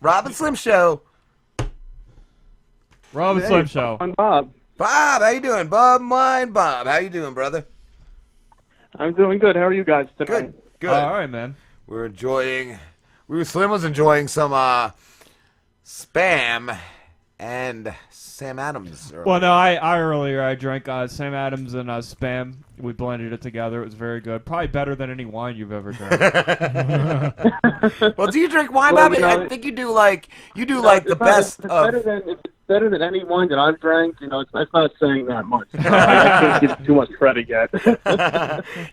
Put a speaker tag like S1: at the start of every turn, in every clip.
S1: Rob and Slim Show.
S2: Rob and Slim Show.
S3: I'm Bob.
S1: Bob, how you doing? Bob, mine, Bob. How you doing, brother?
S3: I'm doing good. How are you guys tonight?
S1: Good, good.
S2: All right, man.
S1: Slim was enjoying some Spam and Sam Adams. Earlier.
S2: Well, no, I drank Sam Adams and Spam. We blended it together. It was very good. Probably better than any wine you've ever drank.
S1: Well, do you drink wine, Bob? I think you do the best of...
S3: It's better than any wine that I've drank. It's not saying that much. I can't give too much credit yet.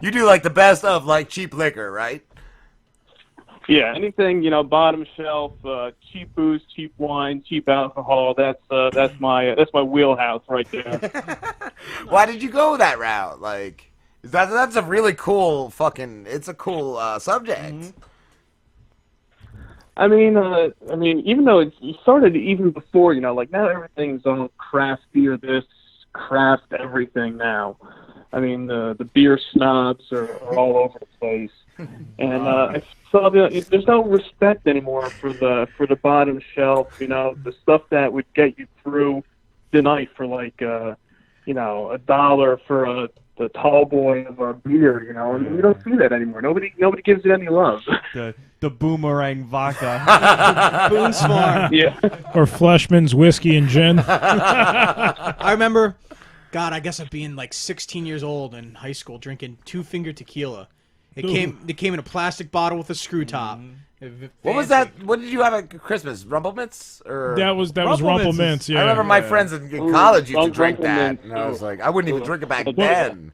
S1: You do like the best of like cheap liquor, right?
S3: Yeah, anything, bottom shelf, cheap booze, cheap wine, cheap alcohol, that's my wheelhouse right there.
S1: Why did you go that route? Like, that's a really cool it's a cool subject.
S2: Mm-hmm.
S3: I mean, even though it started even before, like now everything's all craft beer, this craft everything now. I mean, the beer snobs are all over the place, and I saw there's no respect anymore for the bottom shelf. The stuff that would get you through the night for like $1 for the tall boy of our beer. And you don't see that anymore. Nobody gives it any love.
S2: The boomerang vodka.
S4: Boone's Farm.
S3: Yeah.
S5: Or Fleshman's Whiskey and Gin.
S4: I remember, God, I guess of being like 16 years old in high school, drinking Two-Finger tequila. It came in a plastic bottle with a screw top.
S1: What was that? What did you have at Christmas? Rumple Mints? Or
S5: That was Rumple Mints. Yeah.
S1: I remember my friends in college used to drink
S3: Rumple
S1: that,
S3: Mints,
S1: and I was like, I wouldn't even drink it back then.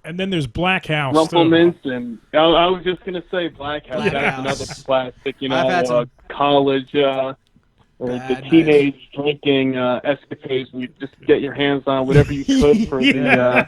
S5: And then there's Black House.
S3: Rumple
S5: too.
S3: Mints, and I was just gonna say Black House.
S4: Black
S3: That's
S4: House.
S3: another classic.
S4: I've had some
S3: College. The
S4: bad
S3: teenage drinking escapades, and you just get your hands on whatever you could for the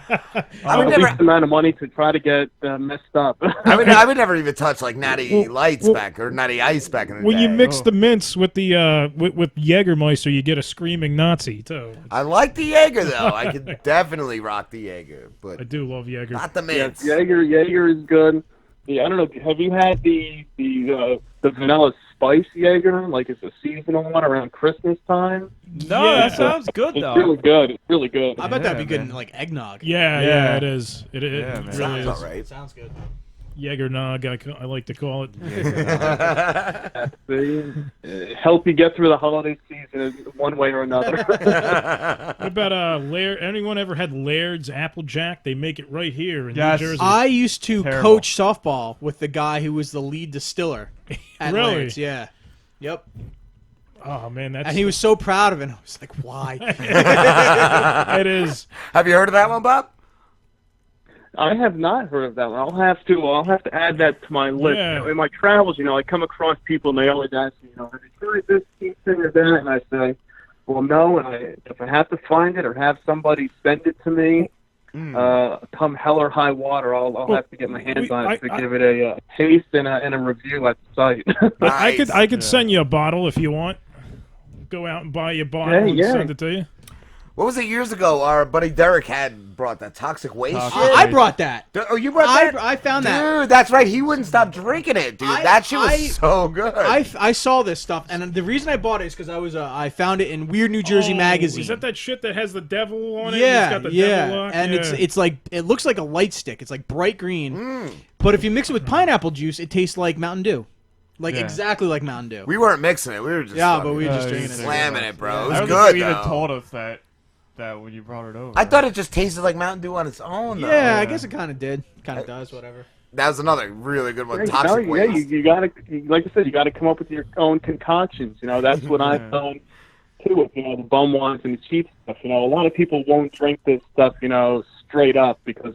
S3: least amount of money to try to get messed up.
S1: I would never even touch like Natty Lights or Natty Ice back in the day.
S5: When you mix the mints with the with Jägermeister, you get a screaming Nazi too.
S1: I like the Jaeger though. I could definitely rock the Jaeger, but
S5: I do love Jäger.
S1: not the
S3: Yeah,
S1: mints.
S3: Jaeger is good. Yeah, I don't know. Have you had the vanilla spice Jaeger? Like it's a seasonal one around Christmas time.
S2: No,
S5: Yeah.
S2: that sounds good
S3: It's
S2: though.
S3: really good. It's really good.
S4: I bet that'd be good
S2: man.
S4: in like eggnog.
S5: Yeah, it is. It
S2: Yeah, man.
S5: really
S1: Sounds
S5: is.
S1: all right.
S4: Sounds good.
S5: Jägernog, I like to call it.
S3: Help you get through the holiday season in one way or another.
S5: What about Laird? Anyone ever had Laird's Applejack? They make it right here in
S2: Yes.
S5: New Jersey.
S4: I used to
S2: Terrible.
S4: coach softball with the guy who was the lead distiller at
S5: Really?
S4: Laird's. Yeah. Yep.
S5: Oh man, that's
S4: And he was so proud of it. I was like, why?
S5: it is.
S1: Have you heard of that one, Bob?
S3: I have not heard of that one. I'll have to add that to my list.
S5: Yeah.
S3: In my travels, I come across people and they always ask me, have you tried this thing or that? And I say, well, no. And if I have to find it or have somebody send it to me, come hell or high water, I'll have to get my hands on it to give it a taste and a review at the site.
S1: Nice.
S5: I could send you a bottle if you want. Go out and buy you a bottle and send it to you.
S1: What was it years ago? Our buddy Derek had brought that toxic waste shit.
S4: I brought that.
S1: Oh, you brought that?
S4: I found that.
S1: Dude, that's right. He wouldn't stop drinking it, dude. That shit was so good.
S4: I saw this stuff, and the reason I bought it is because I found it in Weird New Jersey magazine.
S5: Is that shit that has the devil on it?
S4: Yeah,
S5: It's got the
S4: yeah.
S5: devil lock?
S4: And
S5: Yeah.
S4: it's like it looks like a light stick. It's like bright green. But if you mix it with pineapple juice, it tastes like Mountain Dew. Like exactly like Mountain Dew.
S1: We weren't mixing it. We were just
S4: but we were just drinking it.
S1: slamming it, bro. It
S2: I
S1: was
S2: don't
S1: good,
S2: think you
S1: though.
S2: even told us that when you brought it over.
S1: I thought it just tasted like Mountain Dew on its own, though.
S4: Yeah, I guess it kind of did. Kind of does, whatever.
S1: That was another really good one.
S3: Yeah,
S1: Toxic waste.
S3: you gotta, like I said, you gotta come up with your own concoctions. That's what I've done too with the bum wines and the cheap stuff. A lot of people won't drink this stuff, straight up because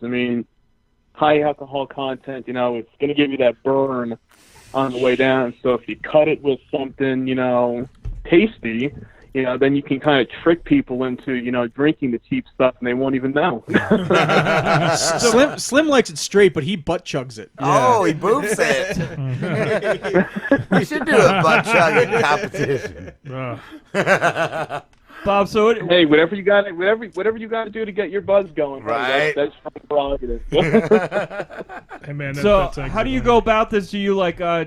S3: high alcohol content. It's gonna give you that burn on the way down. So if you cut it with something, tasty, then you can kind of trick people into, drinking the cheap stuff and they won't even know.
S4: Slim likes it straight, but he butt chugs it.
S1: Oh, he boofs it. We should do a butt chugging competition.
S2: Bob, so
S3: Hey, whatever you got to do to get your buzz going,
S1: Right.
S3: That's my prerogative.
S5: Hey, man,
S2: so
S5: that's
S2: how do you go about this? Do you do like a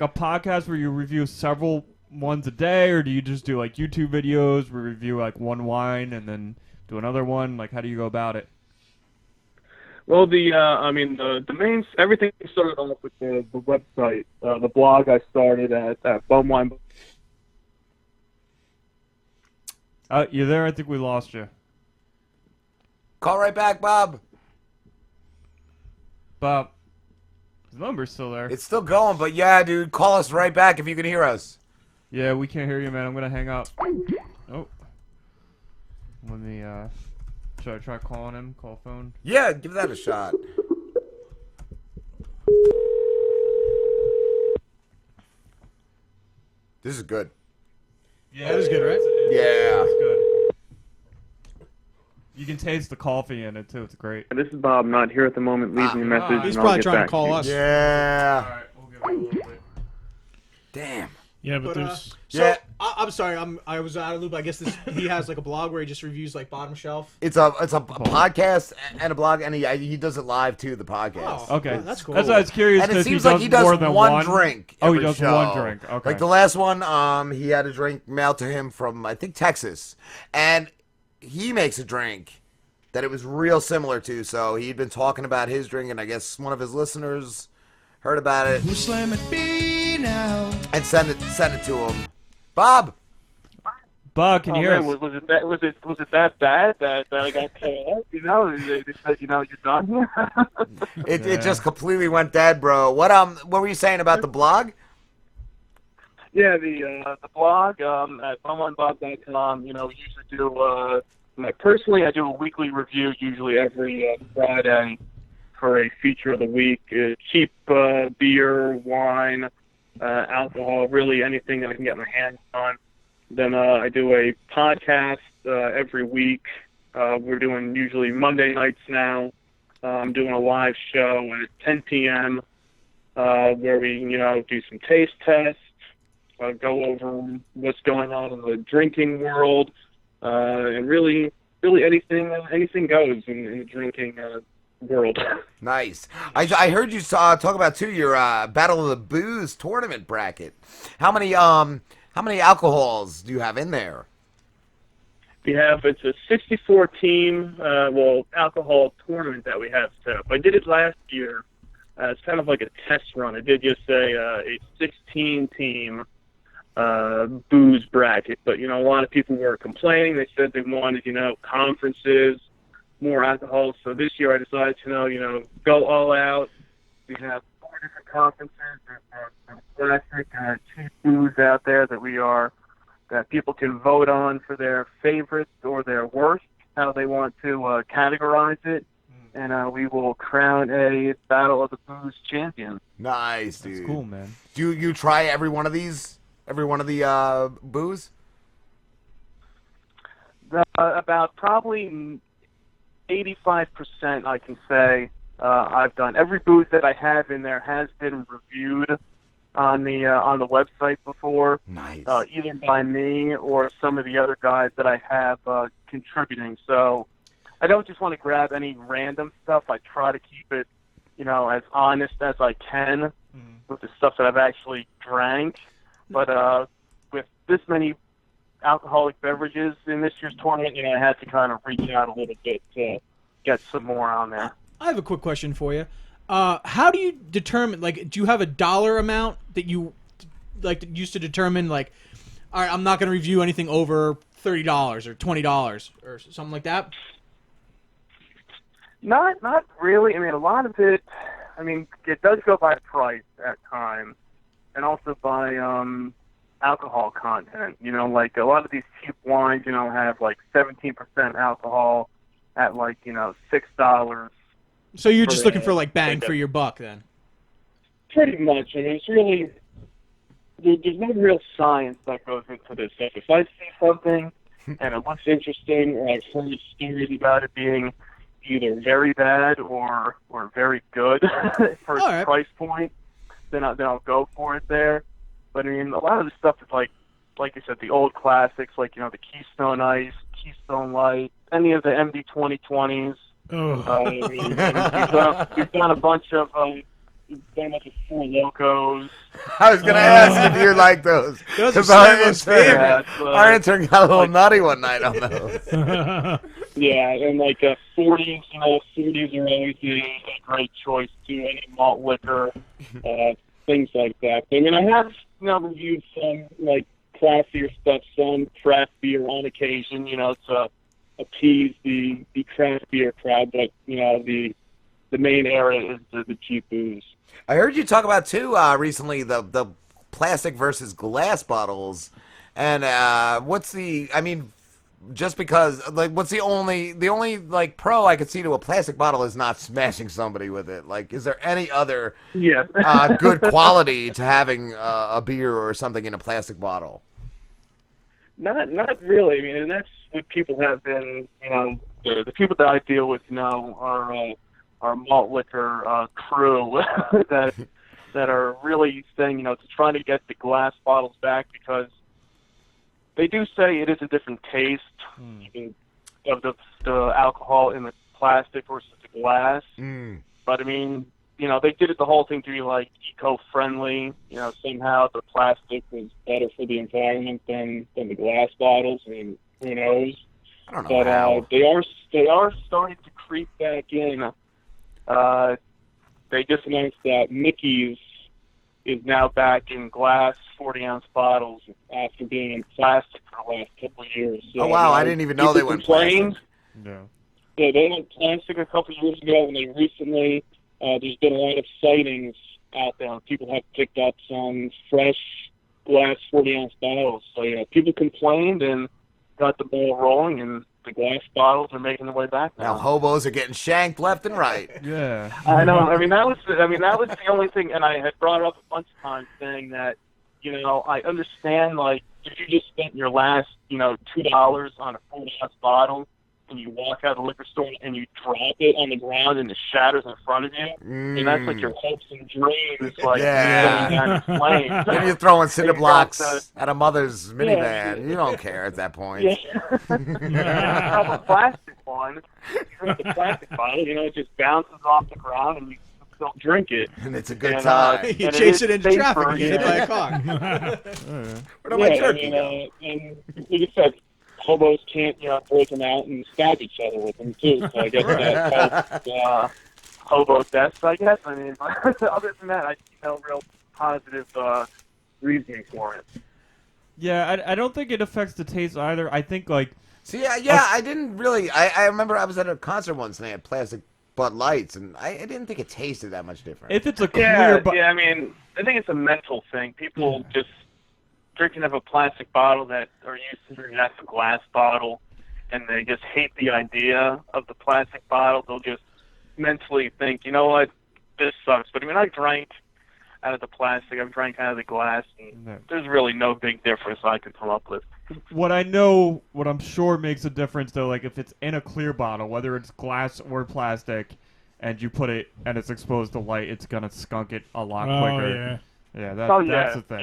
S2: podcast where you review several ones a day, or do you just do like YouTube videos where you review like one wine and then do another one? Like, how do you go about it?
S3: Well, the main everything started off with the website, the blog I started at Bumming.
S2: You there? I think we lost you.
S1: Call right back, Bob.
S2: Bob, the number's still there.
S1: It's still going, but yeah, dude, call us right back if you can hear us.
S2: Yeah, we can't hear you, man. I'm gonna hang up. Oh. Let me, should I try calling him? Call phone?
S1: Yeah, give that a shot. This is good.
S2: Yeah,
S4: That is good, right?
S1: Yeah.
S2: It's good. You can taste the coffee in it, too. It's great.
S3: This is Bob. Not here at the moment. Leave me a message.
S4: He's
S3: and I'll
S4: probably
S3: get
S4: trying to
S3: back
S4: call
S3: you.
S4: us.
S1: Yeah.
S2: Alright, we'll give it a little bit.
S1: Damn.
S5: Yeah, but
S4: But,
S5: there's
S4: so
S1: Yeah.
S4: I'm sorry, I was out of loop. I guess he has like a blog where he just reviews like bottom shelf.
S1: It's a podcast and a blog, and he does it live too. The podcast.
S4: Oh.
S2: Okay.
S4: Oh, that's cool.
S2: That's why I was curious,
S1: And it
S2: because
S1: seems
S2: does
S1: like he does
S2: more than
S1: one drink.
S2: Oh, he
S1: every
S2: does
S1: show.
S2: one drink. Okay.
S1: Like the last one, he had a drink mailed to him from I think Texas, and he makes a drink that it was real similar to. So he'd been talking about his drink, and I guess one of his listeners heard about it and sent it to him. Bob.
S2: Bob, can you hear us?
S3: Was it that bad that I got called? You know, they said, you're done.
S1: It just completely went dead, bro. What were you saying about the blog?
S3: Yeah, the blog at bummingbobcat.com. We usually do. Personally, I do a weekly review, usually every Friday, for a feature of the week. Cheap beer, wine, alcohol, really anything that I can get my hands on. Then I do a podcast every week. We're doing usually Monday nights now. I'm doing a live show at 10 p.m. Where we, do some taste tests, go over what's going on in the drinking world, and really anything goes in the drinking world.
S1: Nice. I heard you talk about too your Battle of the Booze tournament bracket. How many alcohols do you have in there?
S3: It's a 64 team alcohol tournament that we have set up. I did it last year. It's kind of like a test run. I did just a 16 team booze bracket, but a lot of people were complaining. They said they wanted conferences, more alcohol. So this year I decided to go all out. We have 4 different conferences. There's classic cheap booze out there that people can vote on for their favorites or their worst, how they want to categorize it, and we will crown a Battle of the Booze champion.
S1: Nice, dude.
S2: That's cool, man.
S1: Do you try every one of these? Every one of the booze?
S3: About probably 85%, I can say. I've done every booze that I have in there has been reviewed on the website before.
S1: Nice.
S3: Either by me or some of the other guys that I have contributing. So I don't just want to grab any random stuff. I try to keep it, as honest as I can with the stuff that I've actually drank. But with this many alcoholic beverages in this year's tournament, I had to kind of reach out a little bit to get some more on there.
S4: I have a quick question for you. How do you determine, do you have a dollar amount that you, used to determine, all right, I'm not going to review anything over $30 or $20 or something like that?
S3: Not really. I mean, a lot of it, it does go by price at times and also by alcohol content. A lot of these cheap wines, have 17% alcohol at $6.
S4: So you're just looking for bang for your buck then?
S3: Pretty much. It's really, there's no real science that goes into this stuff. If I see something and it looks interesting, or I've heard stories about it being either very bad or very good for its price point, then I'll go for it there. But a lot of the stuff is like you said, the old classics, the Keystone Ice, Keystone Light, any of the MD 2020s. We've done a bunch of very much of Four Locos.
S1: I was gonna ask if you like those.
S4: Those are
S1: 'Cause our
S4: Slam's
S1: intern,
S4: favorite.
S1: our intern got a little nutty one night on those.
S3: Yeah, and like 40s, 40s are always a great choice too. Any malt liquor, things like that. I mean, I have reviewed some like classier stuff, some craft beer on occasion, to appease the craft beer crowd, but the main area is the cheap booze.
S1: I heard you talk about too recently the plastic versus glass bottles, and what's the? I mean, just because what's the only like pro I could see to a plastic bottle is not smashing somebody with it. Like, is there any other
S3: Yeah.
S1: good quality to having a beer or something in a plastic bottle?
S3: Not really. I mean, and that's what people have been. The people that I deal with our malt liquor crew that are really saying, to try to get the glass bottles back, because they do say it is a different taste of the alcohol in the plastic versus the glass. But I mean, they did it the whole thing to be like eco-friendly. Somehow the plastic was better for the environment than the glass bottles. I mean, who knows?
S1: I don't know
S3: But
S1: how.
S3: they are starting to creep back in. They just announced that Mickey's is now back in glass 40-ounce bottles after being in plastic for the last couple of years. So,
S1: Oh wow, I didn't even know they went plastic.
S2: Yeah.
S3: Yeah, they went plastic a couple of years ago, and they recently, there's been a lot of sightings out there. People have picked up some fresh glass 40-ounce bottles. So, people complained and got the ball rolling, and the glass bottles are making their way back
S1: Now
S3: now.
S1: hobos are getting shanked left and right.
S2: Yeah.
S3: I know. I mean, that was the only thing, and I had brought it up a bunch of times, saying that, I understand, like, if you just spent your last, $2 on a 40-ounce bottle, and you walk out of the liquor store and you drop it on the ground and it shatters in front of you, and that's like your hopes and dreams, like,
S1: Yeah.
S3: going down in flames.
S1: Then you're throwing cinder blocks
S3: got
S1: at a mother's minivan. You don't care at that point.
S3: Yeah. Have a plastic one. You drink the plastic bottle, it just bounces off the ground and you still drink it.
S1: And it's a good
S3: And,
S1: time.
S4: You
S3: And
S4: chase
S3: it
S4: it
S3: is
S4: into traffic
S3: safer,
S4: and get hit by a car.
S1: Where did my jerky go?
S3: And like I said, hobos can't, break them out and stab each other with them too. So I guess that helps hobo deaths, I guess. I mean, other than that, I see no real positive reasoning for it.
S2: Yeah, I don't think it affects the taste either. I think, like...
S1: See, yeah, I didn't really. I remember I was at a concert once and they had plastic Bud Lights, and I didn't think it tasted that much different.
S2: If it's a clear...
S3: Yeah, I mean, I think it's a mental thing. People just drinking out of a plastic bottle that are used to drinking out of a glass bottle, and they just hate the idea of the plastic bottle. They'll just mentally think, you know what, this sucks. But I mean, I drank out of the plastic, I've drank out of the glass, and there's really no big difference I could come up with.
S2: What I'm sure makes a difference, though, like if it's in a clear bottle, whether it's glass or plastic, and you put it and it's exposed to light, it's gonna skunk it a lot quicker.
S5: Yeah.
S2: Yeah, that's the thing.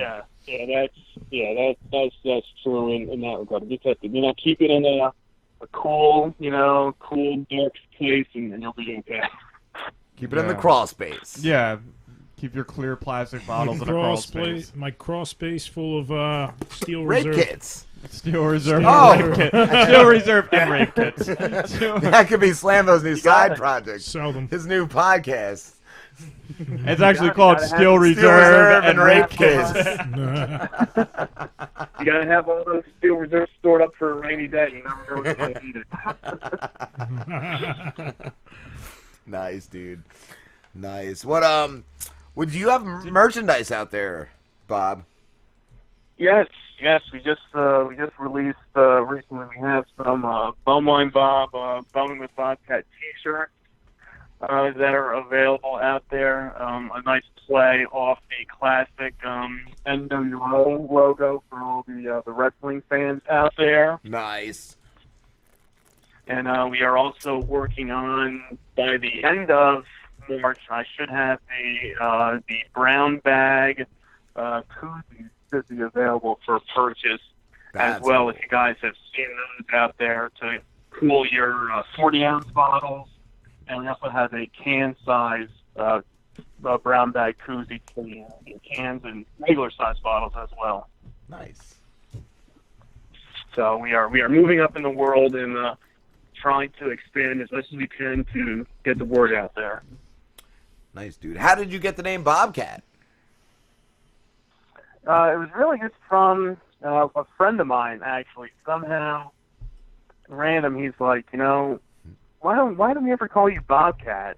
S3: That's true in that regard. You just have to, keep it in a cool, cool, dark place, and you'll be okay.
S1: Keep it in the crawl space.
S2: Yeah, keep your clear plastic bottles in a crawl space.
S5: My crawl space full of steel
S1: Rape
S5: reserve.
S1: kits.
S2: Steel Reserve
S1: Oh.
S2: and Rape Kit. Steel Reserve and Rape Kits.
S1: That could be Slambo's new side project.
S5: Sell them.
S1: His new podcast.
S2: It's actually called
S3: gotta have
S2: Steel Reserve and Rape Kits.
S3: You gotta have all those steel reserves stored up for a rainy day. You never know when you're gonna need it.
S1: Nice, dude. Nice. What would you have merchandise out there, Bob?
S3: Yes. We just released recently. We have some Bumming with Bobcat T-shirts that are available out there. A nice play off the classic NWO logo for all the wrestling fans out there.
S1: Nice.
S3: And we are also working on, by the end of March, I should have the brown bag koozies should be available for purchase as well. If you guys have seen those out there to cool your 40-ounce bottles. And we also have a can size brown bag koozies in cans and regular size bottles as well.
S1: Nice.
S3: So we are moving up in the world and trying to expand as much as we can to get the word out there.
S1: Nice, dude. How did you get the name Bobcat?
S3: It was really just from a friend of mine, actually. Somehow, random, he's like, why don't we ever call you Bobcat?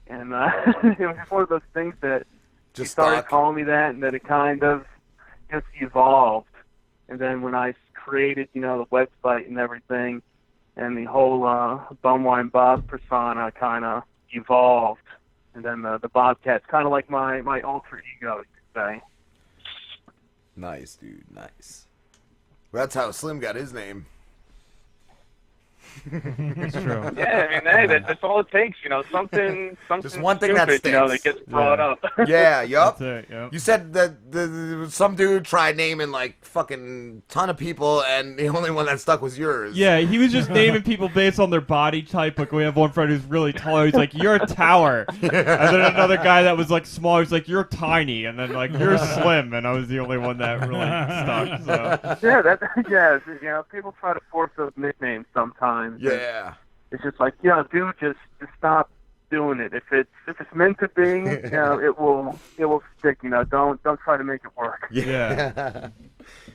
S3: And it was just one of those things that he started calling me that, and then it kind of just evolved. And then when I created, the website and everything, and the whole Bumwine Bob persona kind of evolved. And then the Bobcat's kind of like my alter ego, you could say.
S1: Nice, dude. Nice. Well, that's how Slim got his name.
S2: It's true.
S3: Yeah, I mean, hey, that's all it takes, something
S1: Just one thing
S3: stupid,
S1: that sticks.
S3: that gets brought up.
S1: Yeah, yup.
S2: That's it, yep.
S1: You said that some dude tried naming like fucking ton of people, and the only one that stuck was yours.
S2: Yeah, he was just naming people based on their body type. Like, we have one friend who's really tall. He's like, "You're a tower." And then another guy that was like small. He's like, "You're tiny." And then like, "You're slim." And I was the only one that really stuck. So.
S3: Yeah, people try to force those nicknames sometimes.
S1: Yeah.
S3: It's just like, dude, just stop doing it. If it's meant to be, it will stick. Don't try to make it work.
S1: Yeah.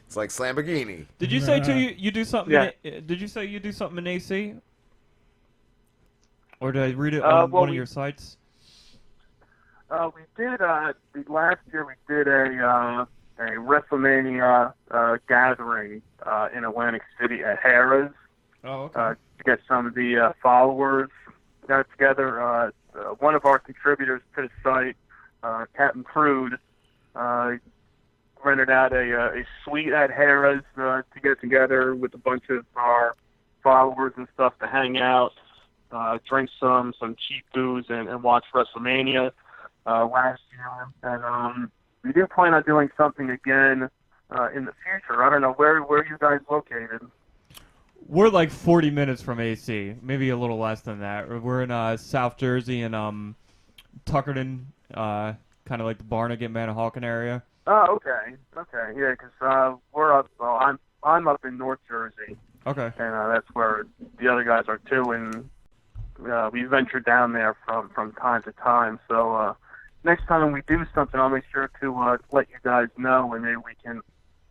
S1: It's like Lamborghini.
S2: Did you say too you do something?
S3: Yeah.
S2: Did you say you do something in AC? Or did I read it on one of your sites?
S3: We did. Last year we did a WrestleMania gathering in Atlantic City at Harrah's.
S2: Oh, okay.
S3: To get some of the followers got together. One of our contributors to the site, Captain Crude, rented out a suite at Harrah's to get together with a bunch of our followers and stuff to hang out, drink some cheap booze, and watch WrestleMania last year. And we do plan on doing something again in the future. I don't know where you guys located.
S2: We're like 40 minutes from AC, maybe a little less than that. We're in South Jersey and Tuckerton, kind of like the Barnegat, Manahawkin area.
S3: Oh, okay, yeah, because we're up. Well, I'm up in North Jersey.
S2: Okay.
S3: And that's where the other guys are too, and we venture down there from time to time. So next time we do something, I'll make sure to let you guys know, and maybe we can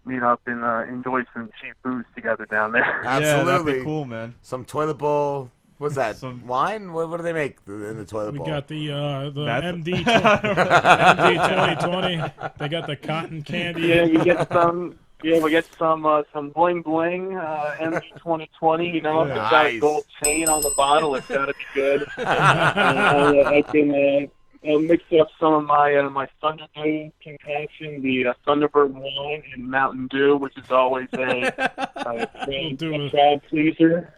S3: meet up and enjoy some cheap booze together down there.
S2: Yeah,
S1: Absolutely.
S2: that'd be cool, man.
S1: Some toilet bowl. What's that?
S2: Some
S1: wine? What do they make in the toilet bowl?
S5: We got the
S2: That's-
S5: MD 2020. They got the cotton candy.
S3: Yeah, we get some. Yeah, we get some bling bling. MD 2020. If it's got a
S1: Nice.
S3: gold chain on the bottle, it's got to be good. I can mix up some of my Thunderbird concoction, the Thunderbird wine and Mountain Dew, which is always a crowd pleaser.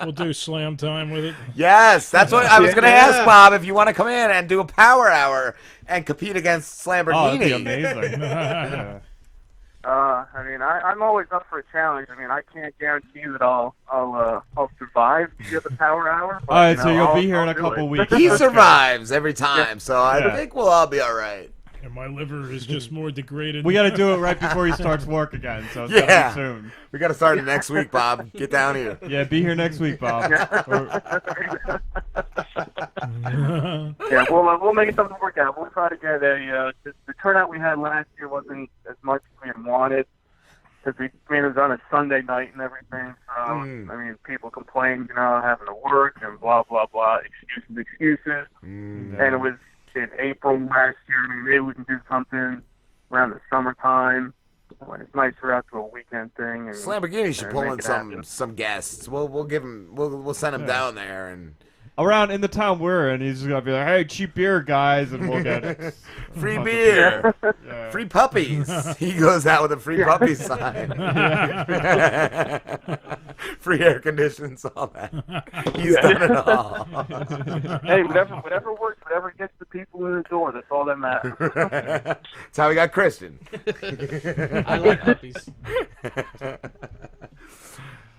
S5: We'll do slam time with it.
S1: Yes, that's what I was going to
S3: Yeah.
S1: ask, Bob, if you want to come in and do a power hour and compete against
S2: Oh,
S1: Lamborghini.
S2: that'd be amazing. Yeah.
S3: I mean, I'm always up for a challenge. I mean, I can't guarantee that I'll survive to get the power hour. But,
S2: All right, so you'll
S3: I'll
S2: be here in a
S3: do
S2: couple
S3: it.
S2: weeks.
S1: He survives every time, so I
S5: Yeah.
S1: think we'll all be all right.
S5: And my liver is just more degraded.
S2: We got to do it right before he starts work again, so it's
S1: Yeah.
S2: gotta be soon.
S1: We got to start it next week, Bob. Get down here.
S2: Yeah, be here next week, Bob.
S3: Yeah, we'll make something work out. We'll try to get the turnout we had last year wasn't as much as we had wanted, because it was on a Sunday night and everything. So I mean, people complained, having to work and blah blah blah, excuses. And it was in April last year. I mean, maybe we can do something around the summertime when it's nicer out to a weekend thing. And
S1: Lamborghini should
S3: and
S1: pull
S3: make
S1: in
S3: it happen.
S1: some guests. We'll give him. We'll send him down there and
S2: Around in the town we're in, he's gonna be like, "Hey, cheap beer, guys," and we'll get
S1: free beer,
S2: Yeah.
S1: free puppies. He goes out with a free puppy sign. Free air conditions, all that. He's done it all.
S3: Hey, whatever works, whatever gets the people in the door. That's all that matters.
S1: That's how we got Christian.
S4: I like puppies.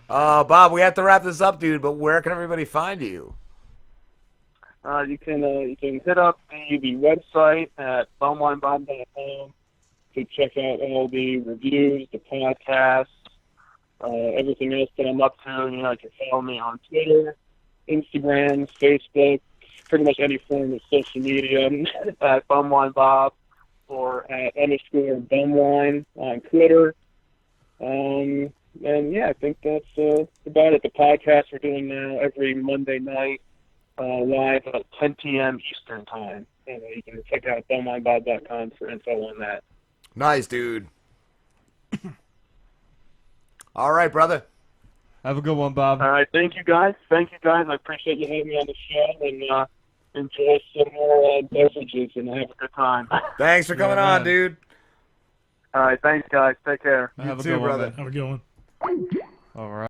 S1: Bob, we have to wrap this up, dude. But where can everybody find you?
S3: You can hit up the website at bumwinebob.com to check out all the reviews, the podcasts, everything else that I'm up to. You can follow me on Twitter, Instagram, Facebook, pretty much any form of social media at bumwinebob or at _bumwine on Twitter. And yeah, I think that's about it. The podcast we're doing now every Monday night, live at 10 p.m. Eastern time. And you can check out bumwinebob.com for info on that.
S1: Nice, dude. All right, brother.
S2: Have a good one, Bob.
S3: All right, thank you guys. I appreciate you having me on the show, and enjoy some more beverages and have a good time.
S1: Thanks for coming on, dude.
S3: All right, thanks, guys. Take care.
S2: Have a
S1: too,
S2: good one,
S1: brother.
S2: man.
S5: Have a good one.
S2: All right.